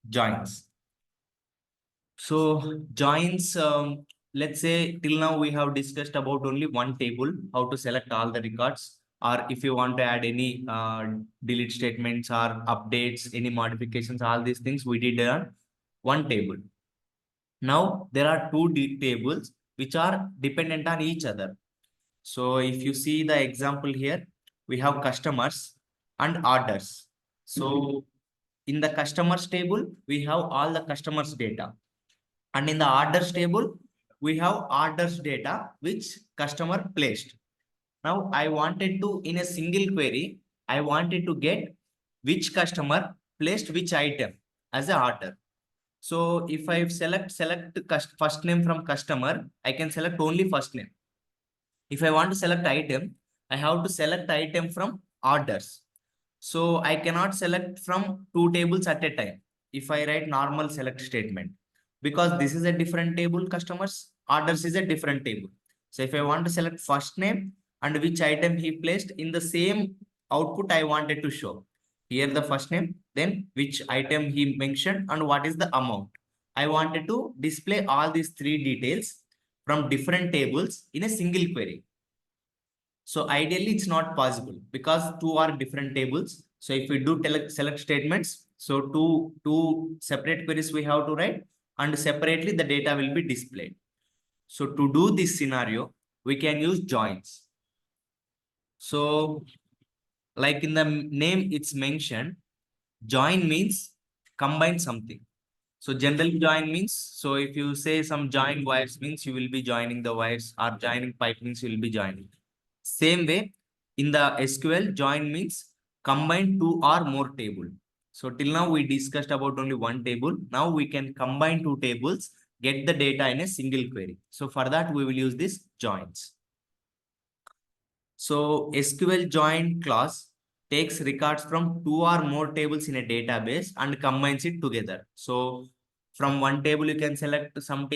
Joins. So joins, let's say till now we have discussed about only one table, how to select all the records, or if you want to add any delete statements or updates, any modifications, all these things we did on one table. Now there are two tables which are dependent on each other. So if you see the example here, we have customers and orders. So in the customers table, we have all the customers data. And in the orders table, we have orders data which customer placed. Now I wanted to, in a single query, I wanted to get which customer placed which item as a order. So if I select first name from customer, I can select only first name. If I want to select item, I have to select item from orders. So I cannot select from two tables at a time if I write normal select statement, because this is a different table, customers, orders is a different table. So if I want to select first name and which item he placed in the same output I wanted to show. Here the first name, then which item he mentioned and what is the amount. I wanted to display all these three details from different tables in a single query. So ideally it's not possible because two are different tables. So if we do select statements, so two separate queries we have to write and separately the data will be displayed. So to do this scenario, we can use joins. So like in the name it's mentioned, join means combine something. So generally join means, so if you say some join wires means you will be joining the wires, or joining pipe means you will be joining. Same way in the SQL, join means combine two or more table. So till now we discussed about only one table. Now we can combine two tables, get the data in a single query. So for that we will use this joins. So SQL join clause takes records from two or more tables in a database and combines it together. So from one table, you can select some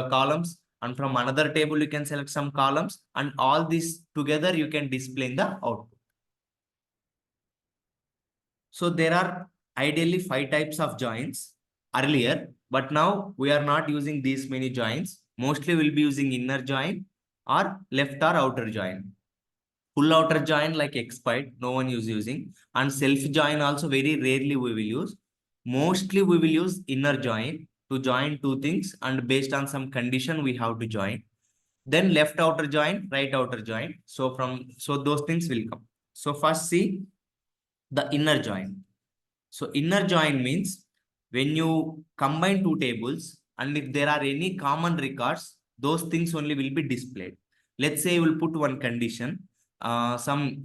columns, and from another table, you can select some columns, and all these together, you can display in the output. So there are ideally 5 types of joins earlier, but now we are not using these many joins. Mostly we'll be using inner join or left or outer join. Full outer join like expired, no one is using, and self join also very rarely we will use. Mostly we will use inner join to join two things, and based on some condition we have to join. Then left outer join, right outer join. So those things will come. So first see the inner join. So inner join means when you combine two tables and if there are any common records, those things only will be displayed. Let's say you will put one condition, some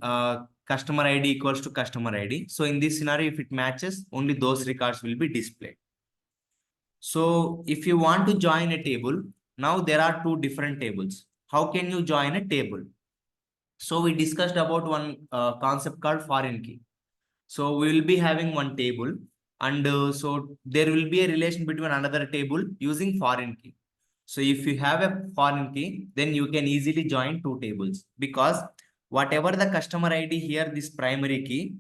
customer ID equals to customer ID. So in this scenario, if it matches, only those records will be displayed. So if you want to join a table, now there are two different tables. How can you join a table? So we discussed about one concept called foreign key. So we will be having one table, and so there will be a relation between another table using foreign key. So if you have a foreign key, then you can easily join two tables, because whatever the customer ID here, this primary key,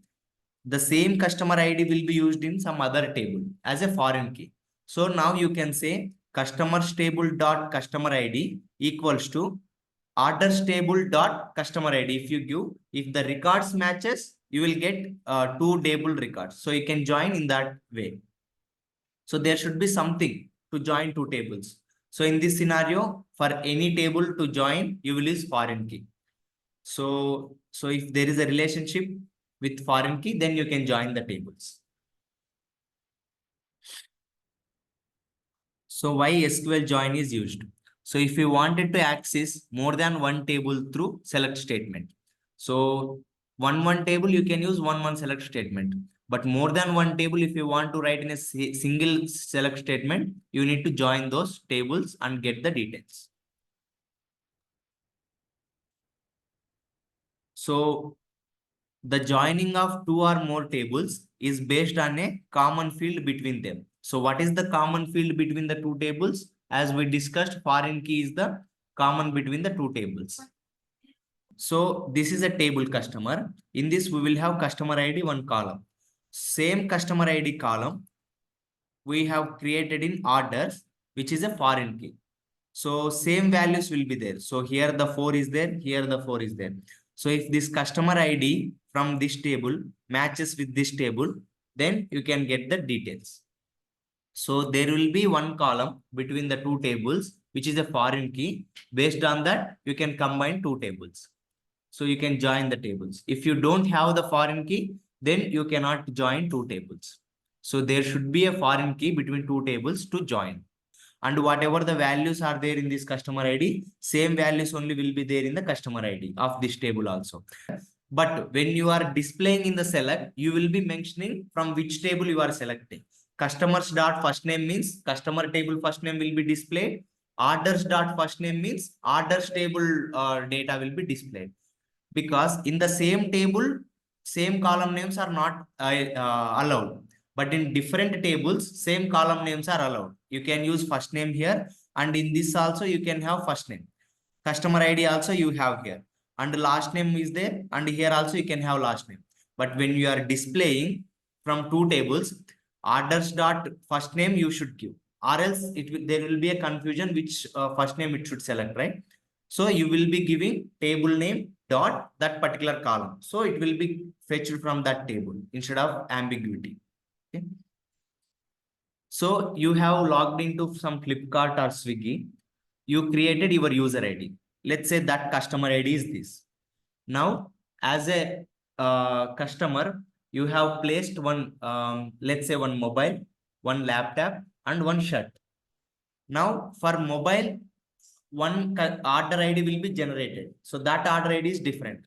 the same customer ID will be used in some other table as a foreign key. So now you can say customers table dot customer ID equals to orders table dot customer ID. If you give, if the records matches, you will get two table records. So you can join in that way. So there should be something to join two tables. So in this scenario, for any table to join, you will use foreign key. So if there is a relationship with foreign key, then you can join the tables. So why SQL join is used? So if you wanted to access more than one table through select statement. So one table, you can use one select statement. But more than one table, if you want to write in a single select statement, you need to join those tables and get the details. So the joining of two or more tables is based on a common field between them. So what is the common field between the two tables? As we discussed, foreign key is the common between the two tables. So this is a table customer. In this, we will have customer ID one column. Same customer ID column we have created in orders, which is a foreign key. So same values will be there. So here the 4 is there, here the 4 is there. So if this customer ID from this table matches with this table, then you can get the details. So there will be one column between the two tables, which is a foreign key. Based on that, you can combine two tables. So you can join the tables. If you don't have the foreign key, then you cannot join two tables. So there should be a foreign key between two tables to join. And whatever the values are there in this customer ID, same values only will be there in the customer ID of this table also. But when you are displaying in the select, you will be mentioning from which table you are selecting. Customers dot first name means customer table first name will be displayed. Orders dot first name means orders table data will be displayed. Because in the same table, same column names are not allowed. But in different tables, same column names are allowed. You can use first name here, and in this also you can have first name. Customer ID also you have here, and last name is there, and here also you can have last name. But when you are displaying from two tables, orders dot first name you should give, or else there will be a confusion which first name it should select, right? So you will be giving table name dot that particular column. So it will be fetched from that table instead of ambiguity. Okay. So you have logged into some Flipkart or Swiggy. You created your user ID. Let's say that customer ID is this. Now, as a customer, you have placed one, let's say one mobile, one laptop, and one shirt. Now, for mobile, one order ID will be generated. So that order ID is different.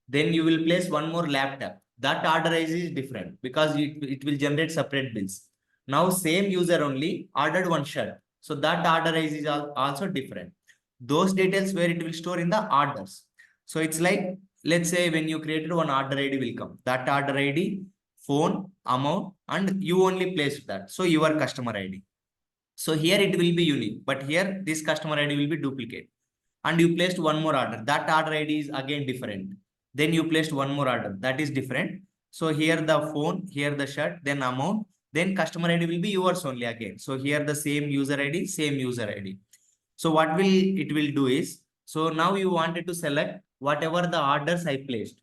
Then you will place one more laptop. That order ID is different because it will generate separate bills. Now same user only ordered one shirt. So that order ID is also different. Those details where it will store in the orders. So it's like, let's say when you created one order ID will come. That order ID, phone, amount, and you only placed that. So your customer ID. So here it will be unique, but here this customer ID will be duplicate. And you placed one more order. That order ID is again different. Then you placed one more order that is different. So here the phone, here the shirt, then amount, then customer ID will be yours only again. So here the same user ID, same user ID. So what will it will do is, so now you wanted to select whatever the orders I placed.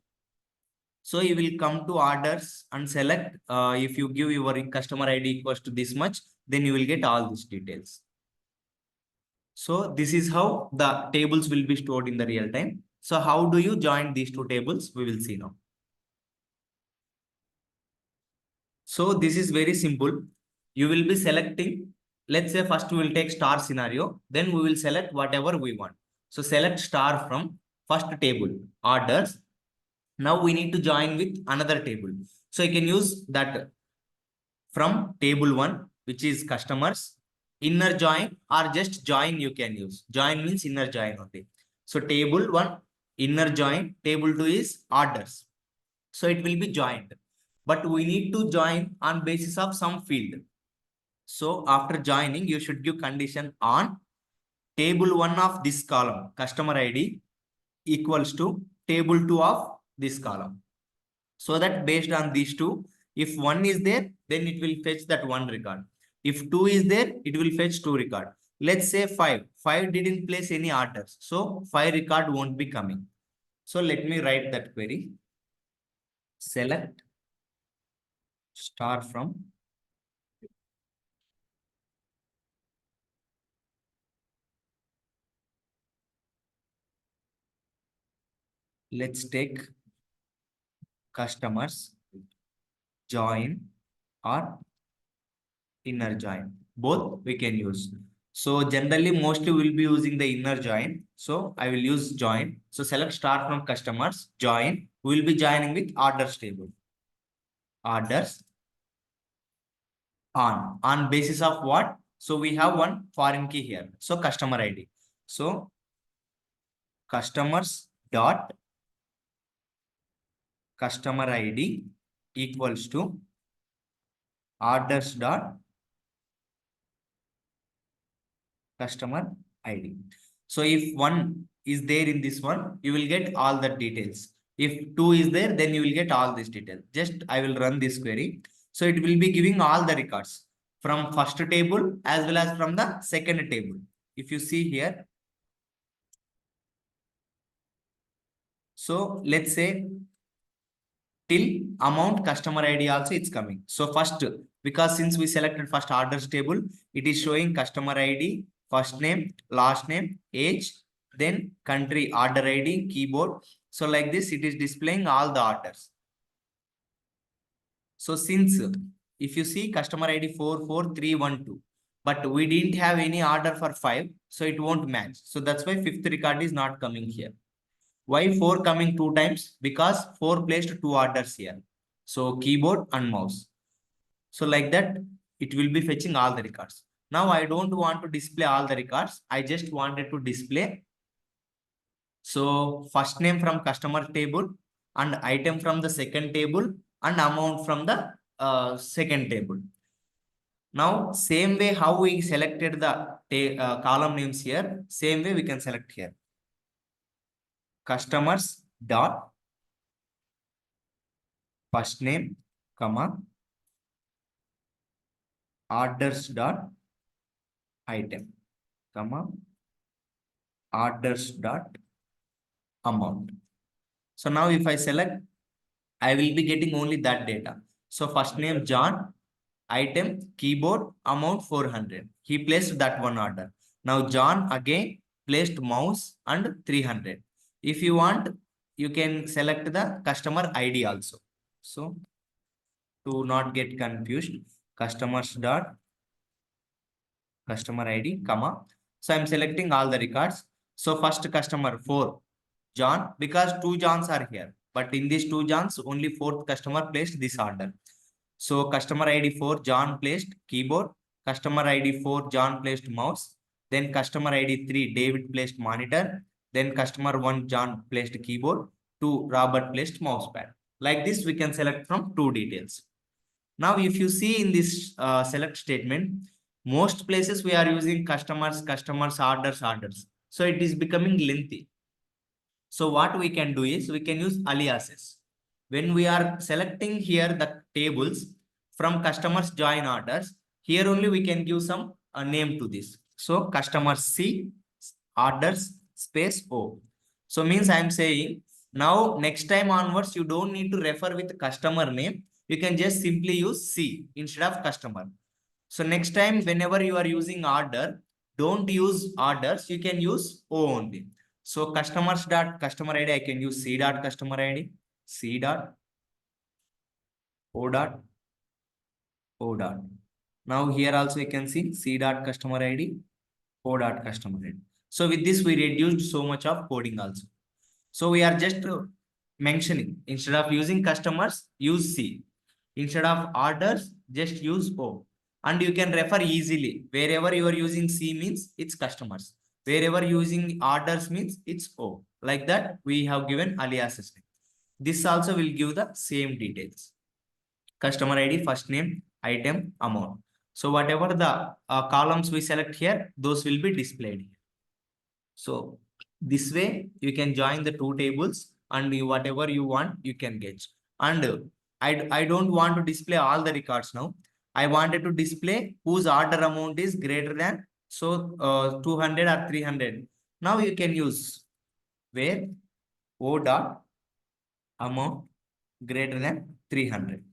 So you will come to orders and select, if you give your customer ID equals to this much, then you will get all these details. So this is how the tables will be stored in the real time. So how do you join these two tables? We will see now. So this is very simple. You will be selecting, let's say first we will take star scenario, then we will select whatever we want. So select star from first table, orders. Now we need to join with another table. So you can use that from table 1, which is customers, inner join, or just join you can use. Join means inner join only. So table 1, inner join, table 2 is orders. So it will be joined. But we need to join on basis of some field. So after joining, you should give condition on table 1 of this column, customer ID equals to table 2 of this column. So that based on these two, if 1 is there, then it will fetch that 1 record. If 2 is there, it will fetch 2 record. Let's say 5. 5 didn't place any orders. So 5 record won't be coming. So let me write that query. Select star from let's take customers, join, or inner join. Both we can use. So generally, mostly we'll be using the inner join. So I will use join. So select star from customers, join. We will be joining with orders table. Orders on basis of what? So we have one foreign key here. So customer ID. So customers dot customer ID equals to orders dot customer ID. So if 1 is there in this one, you will get all the details. If 2 is there, then you will get all this detail. Just I will run this query. So it will be giving all the records from first table as well as from the second table. If you see here, so let's say till amount customer ID also it's coming. So first, because since we selected first orders table, it is showing customer ID, first name, last name, age, then country, order ID, keyboard. So like this, it is displaying all the orders. So since if you see customer ID 44312, but we didn't have any order for 5, so it won't match. So that's why fifth record is not coming here. Why 4 coming 2 times? Because 4 placed 2 orders here. So keyboard and mouse. So like that, it will be fetching all the records. Now I don't want to display all the records. I just wanted to display. So first name from customer table and item from the second table and amount from the second table. Now, same way how we selected the column names here, same way we can select here. Customers dot first name, comma, orders dot item, comma, orders dot amount. So now if I select, I will be getting only that data. So first name John, item, keyboard, amount 400. He placed that one order. Now John again placed mouse and 300. If you want, you can select the customer ID also. So to not get confused, customers dot customer ID, comma. So I'm selecting all the records. So first customer 4, John, because 2 Johns are here. But in these 2 Johns, only 4th customer placed this order. So customer ID 4, John placed keyboard. Customer ID 4, John placed mouse. Then customer ID 3, David placed monitor. Then customer 1, John placed keyboard. 2, Robert placed mousepad. Like this, we can select from 2 details. Now, if you see in this select statement, most places we are using customers, orders. So it is becoming lengthy. So what we can do is we can use aliases. When we are selecting here the tables from customers join orders, here only we can give some name to this. So customer C orders space O. So means I am saying now next time onwards you don't need to refer with customer name. You can just simply use C instead of customer. So next time whenever you are using order, don't use orders. You can use O only. So customers dot customer ID, I can use C dot customer ID, C dot O dot O dot. Now here also you can see C dot customer ID, O dot customer ID. So with this we reduced so much of coding also. So we are just mentioning instead of using customers, use C. Instead of orders, just use O. And you can refer easily. Wherever you are using C means it's customers. Wherever using orders means it's O. Like that, we have given aliases. This also will give the same details. Customer ID, first name, item, amount. So whatever the columns we select here, those will be displayed here. So this way you can join the 2 tables and whatever you want, you can get. And I don't want to display all the records now. I wanted to display whose order amount is greater than 200 or 300. Now you can use where O dot amount greater than 300.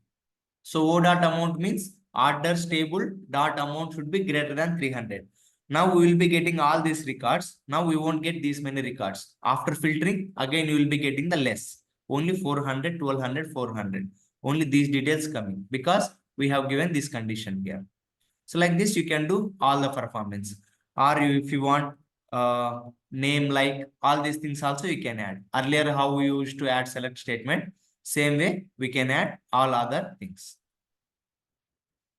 So O dot amount means orders table dot amount should be greater than 300. Now we will be getting all these records. Now we won't get these many records. After filtering, again you will be getting the less. Only 400, 1200, 400. Only these details coming because we have given this condition here. So like this, you can do all the performance. Or if you want name like all these things also you can add. Earlier how we used to add select statement, same way we can add all other things.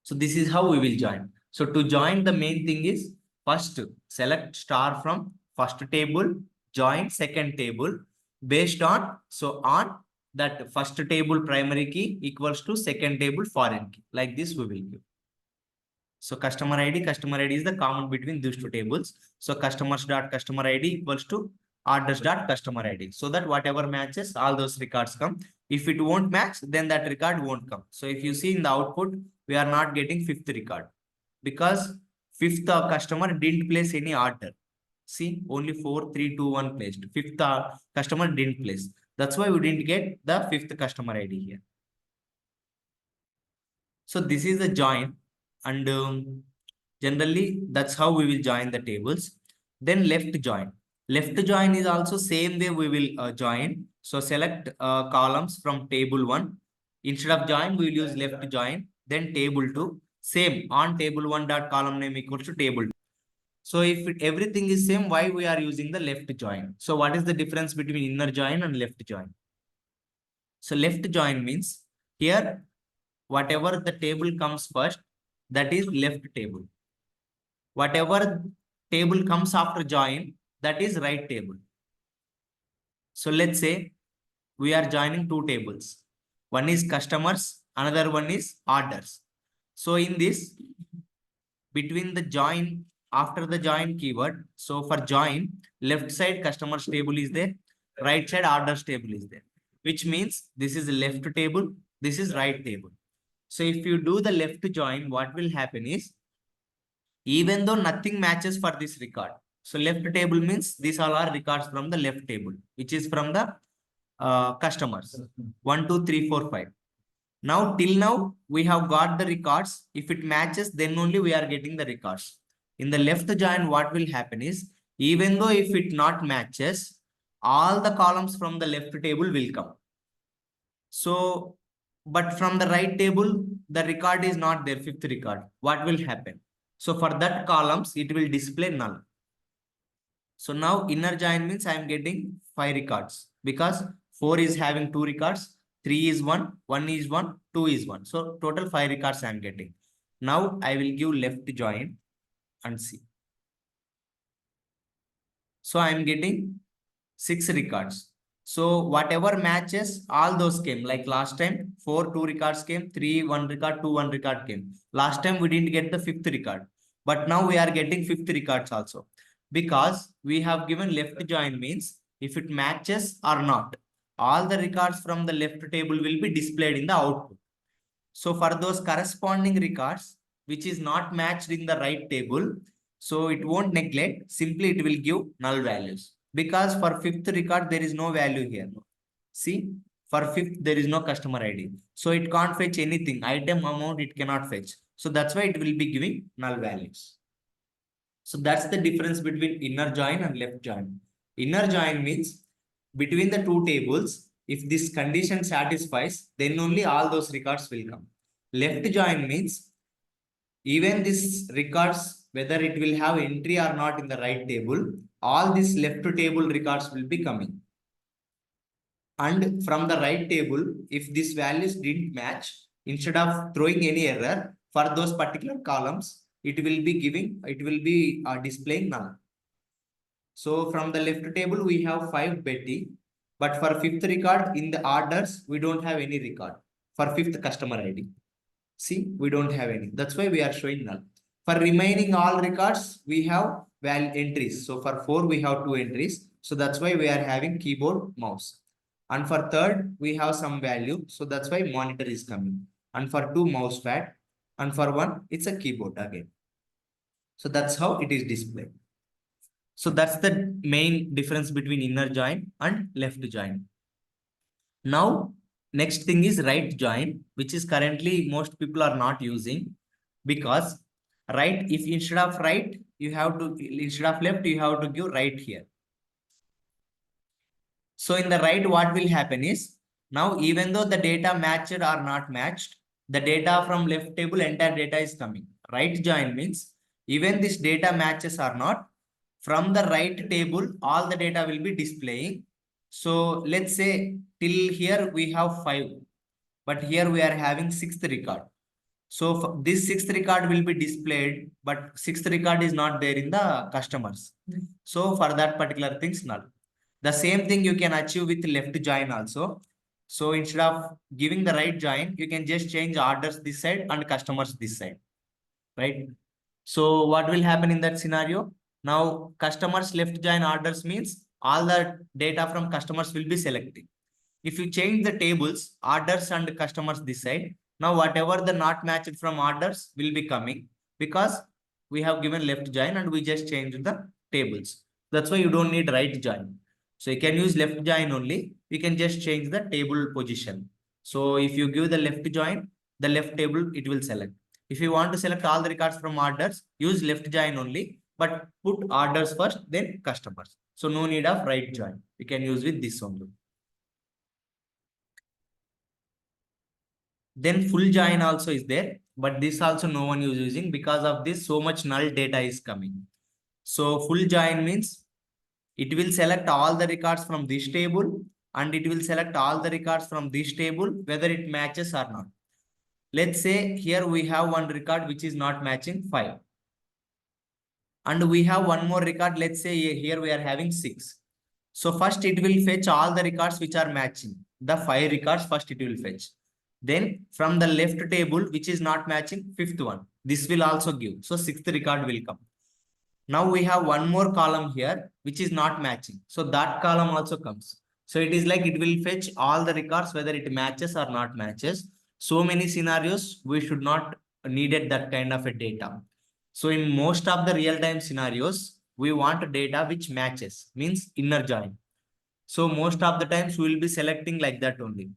So this is how we will join. So to join, the main thing is first select star from first table, join second table based on, so on that first table primary key equals to second table foreign key. Like this we will give. So customer ID is the common between these 2 tables. So customers dot customer ID equals to orders dot customer ID, so that whatever matches, all those records come. If it won't match, then that record won't come. So if you see in the output, we are not getting fifth record because fifth customer didn't place any order. See, only 4, 3, 2, 1 placed. Fifth customer didn't place. That's why we didn't get the fifth customer ID here. So this is the join, and generally that's how we will join the tables. Then left join. Left join is also same way we will join. So select columns from table 1. Instead of join, we will use left join. Then table 2. Same on table 1 dot column name equals to table 2. So if everything is same, why we are using the left join? So what is the difference between inner join and left join? So left join means here whatever the table comes first, that is left table. Whatever table comes after join, that is right table. So let's say we are joining two tables. One is customers, another one is orders. So in this, between the join, after the join keyword, so for join, left side customers table is there, right side orders table is there, which means this is left table, this is right table. So if you do the left join, what will happen is, even though nothing matches for this record. So left table means these all are records from the left table, which is from the customers. 1, 2, 3, 4, 5. Now till now we have got the records. If it matches, then only we are getting the records. In the left join, what will happen is, even though if it not matches, all the columns from the left table will come. So, but from the right table, the record is not there, fifth record. What will happen? So for that columns, it will display null. So now inner join means I am getting 5 records because 4 is having 2 records, 3 is 1, 1 is 1, 2 is 1. So total 5 records I am getting. Now I will give left join and see. So I am getting 6 records. So whatever matches, all those came. Like last time, 4, 2 records came, 3, 1 record, 2, 1 record came. Last time we didn't get the fifth record. But now we are getting fifth records also. Because we have given left join means if it matches or not, all the records from the left table will be displayed in the output. So for those corresponding records, which is not matched in the right table, so it won't neglect, simply it will give null values. Because for fifth record, there is no value here. See, for fifth, there is no customer ID. So it can't fetch anything. Item amount, it cannot fetch. So that's why it will be giving null values. So that's the difference between inner join and left join. Inner join means between the two tables, if this condition satisfies, then only all those records will come. Left join means even this records, whether it will have entry or not in the right table, all these left table records will be coming. And from the right table, if these values didn't match, instead of throwing any error for those particular columns, it will be displaying null. So from the left table, we have 5 Betty, but for fifth record in the orders, we don't have any record for fifth customer ID. See, we don't have any. That's why we are showing null. For remaining all records, we have value entries. So for 4, we have 2 entries. So that's why we are having keyboard, mouse. And for third, we have some value. So that's why monitor is coming. And for 2, mouse pad. And for 1, it's a keyboard again. So that's how it is displayed. So that's the main difference between inner join and left join. Now, next thing is right join, which is currently most people are not using, because right, if instead of right, you have to, instead of left, you have to give right here. So in the right, what will happen is, now even though the data matched or not matched, the data from left table, entire data is coming. Right join means even this data matches or not, from the right table, all the data will be displaying. So let's say till here we have 5, but here we are having 6th record. So this 6th record will be displayed, but 6th record is not there in the customers. So for that particular things null. The same thing you can achieve with left join also. So instead of giving the right join, you can just change orders this side and customers this side, right? So what will happen in that scenario? Now customers left join orders means all the data from customers will be selected. If you change the tables, orders and customers this side, now whatever the not matched from orders will be coming because we have given left join and we just changed the tables. That's why you don't need right join. So you can use left join only. You can just change the table position. So if you give the left join, the left table, it will select. If you want to select all the records from orders, use left join only, but put orders first, then customers. So no need of right join. You can use with this only. Then full join also is there, but this also no one is using because of this so much null data is coming. So full join means it will select all the records from this table and it will select all the records from this table, whether it matches or not. Let's say here we have one record which is not matching 5. And we have one more record. Let's say here we are having 6. So first it will fetch all the records which are matching. The 5 records first it will fetch. Then from the left table, which is not matching, 5th one. This will also give. So 6th record will come. Now we have one more column here, which is not matching. So that column also comes. So it is like it will fetch all the records, whether it matches or not matches. So many scenarios, we should not needed that kind of a data. So in most of the real-time scenarios, we want data which matches, means inner join. So most of the times we will be selecting like that only.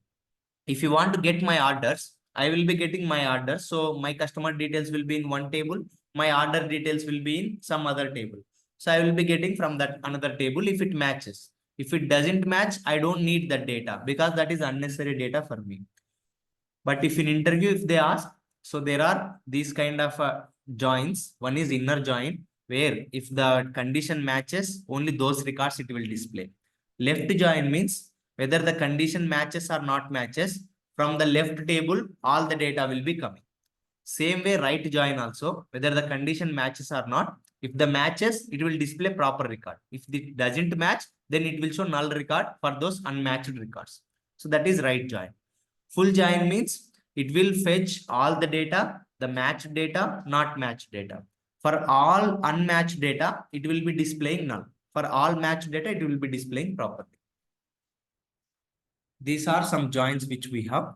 If you want to get my orders, I will be getting my orders. So my customer details will be in one table. My order details will be in some other table. So I will be getting from that another table if it matches. If it doesn't match, I don't need that data because that is unnecessary data for me. But if in interview, if they ask, so there are these kind of joins. One is inner join, where if the condition matches, only those records it will display. Left join means whether the condition matches or not matches, from the left table, all the data will be coming. Same way, right join also, whether the condition matches or not. If the matches, it will display proper record. If it doesn't match, then it will show null record for those unmatched records. So that is right join. Full join means it will fetch all the data, the matched data, not matched data. For all unmatched data, it will be displaying null. For all matched data, it will be displaying properly. These are some joins which we have.